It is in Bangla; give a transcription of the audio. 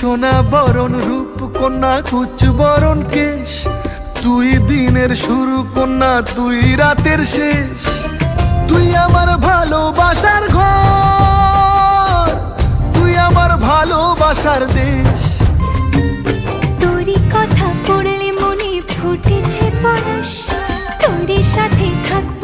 সোনা বরণ রূপ কন্যা কুচ বরণ কেশ, তুই দিনের শুরু কন্যা তুই রাতের শেষ। তুই আমার ভালোবাসার ঘর, তুই আমার ভালোবাসার দেশ। তোরই কথা পড়লে মনে ফুটেছে পরশ, তোরই সাথে থাকবো